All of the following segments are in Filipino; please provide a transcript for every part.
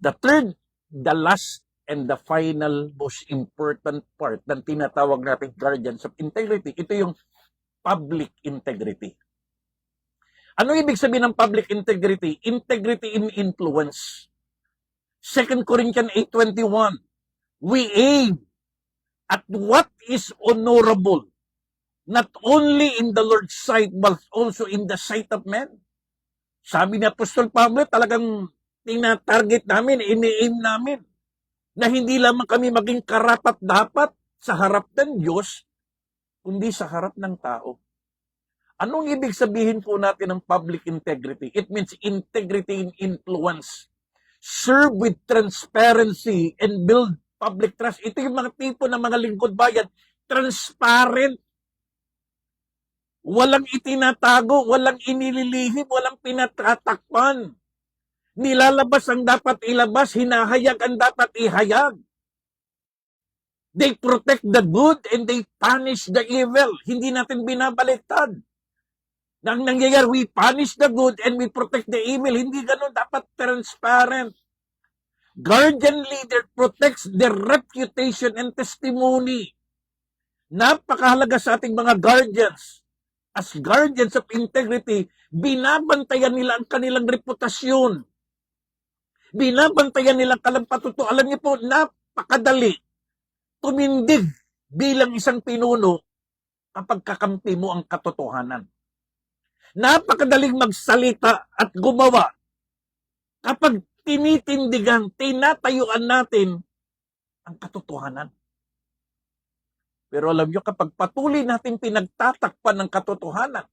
The third, the last, and the final most important part ng tinatawag natin guardians of integrity, ito yung public integrity. Ano ibig sabihin ng public integrity? Integrity in influence. 2 Corinthians 8:21, we aim at what is honorable, not only in the Lord's sight, but also in the sight of men. Sabi ni Apostol Pablo, talagang tina-target namin, ini-aim namin, na hindi lamang kami maging karapat-dapat sa harap ng Diyos, kundi sa harap ng tao. Anong ibig sabihin po natin ng public integrity? It means integrity in influence. Serve with transparency and build public trust. Ito yung mga tipo ng mga lingkod bayan. Transparent. Walang itinatago, walang inililihim, walang pinatatakpan. Nilalabas ang dapat ilabas, hinahayag ang dapat ihayag. They protect the good and they punish the evil. Hindi natin binabaliktad. Nang nangyayari, we punish the good and we protect the evil. Hindi ganun, dapat transparent. Guardian leader protects their reputation and testimony. Napakahalaga sa ating mga guardians. As guardians of integrity, binabantayan nila ang kanilang reputasyon. Binabantayan nila ang patuto. Alam niyo po, napakadali tumindig bilang isang pinuno kapag kakampi mo ang katotohanan. Napakadaling magsalita at gumawa kapag tinitindigan, tinatayuan natin ang katotohanan. Pero alam niyo, kapag patuloy natin pinagtatakpan ng katotohanan,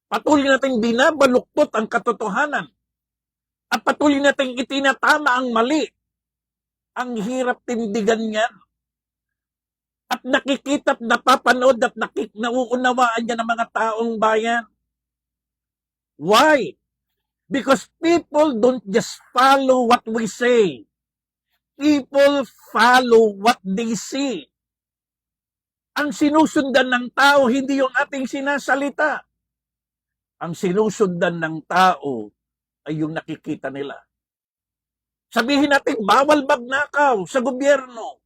patuloy natin binabaluktot ang katotohanan, at patuloy natin itinatama ang mali, ang hirap tindigan niyan. At nakikita at napapanood at nauunawaan niya ng mga taong bayan. Why? Because people don't just follow what we say. People follow what they see. Ang sinusundan ng tao, hindi yung ating sinasalita. Ang sinusundan ng tao ay yung nakikita nila. Sabihin natin, bawal magnakaw sa gobyerno.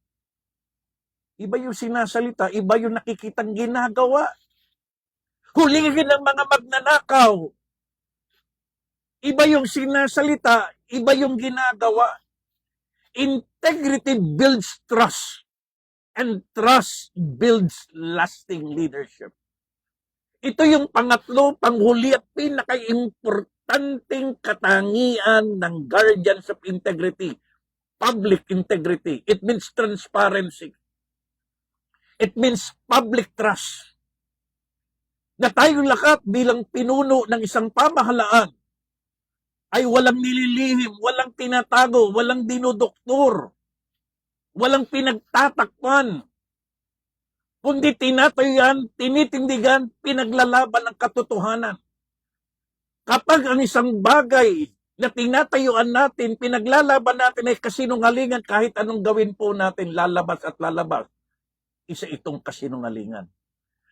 Iba yung sinasalita, iba yung nakikitang ginagawa. Hulihin ang mga magnanakaw. Iba yung sinasalita, iba yung ginagawa. Integrity builds trust. And trust builds lasting leadership. Ito yung pangatlo, panghuli at pinaka-importanting katangian ng guardians of integrity. Public integrity. It means transparency. It means public trust. Na tayong lahat bilang pinuno ng isang pamahalaan ay walang nililihim, walang tinatago, walang dinodoktor, walang pinagtatakpan, kundi tinatayuan, tinitindigan, pinaglalaban ng katotohanan. Kapag ang isang bagay na tinatayuan natin, pinaglalaban natin ay kasinungalingan, kahit anong gawin po natin, lalabas at lalabas. Isa itong kasinungalingan.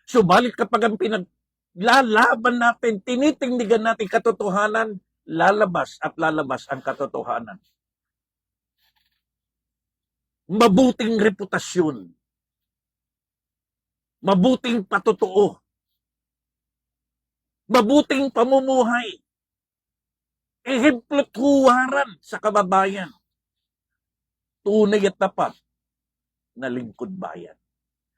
Subalit kapag ang pinaglalaban natin, tinitindigan natin katotohanan, lalabas at lalabas ang katotohanan. Mabuting reputasyon, mabuting patotoo, mabuting pamumuhay, ehemplo't huwaran sa kababayan, tunay at tapat na lingkod bayan.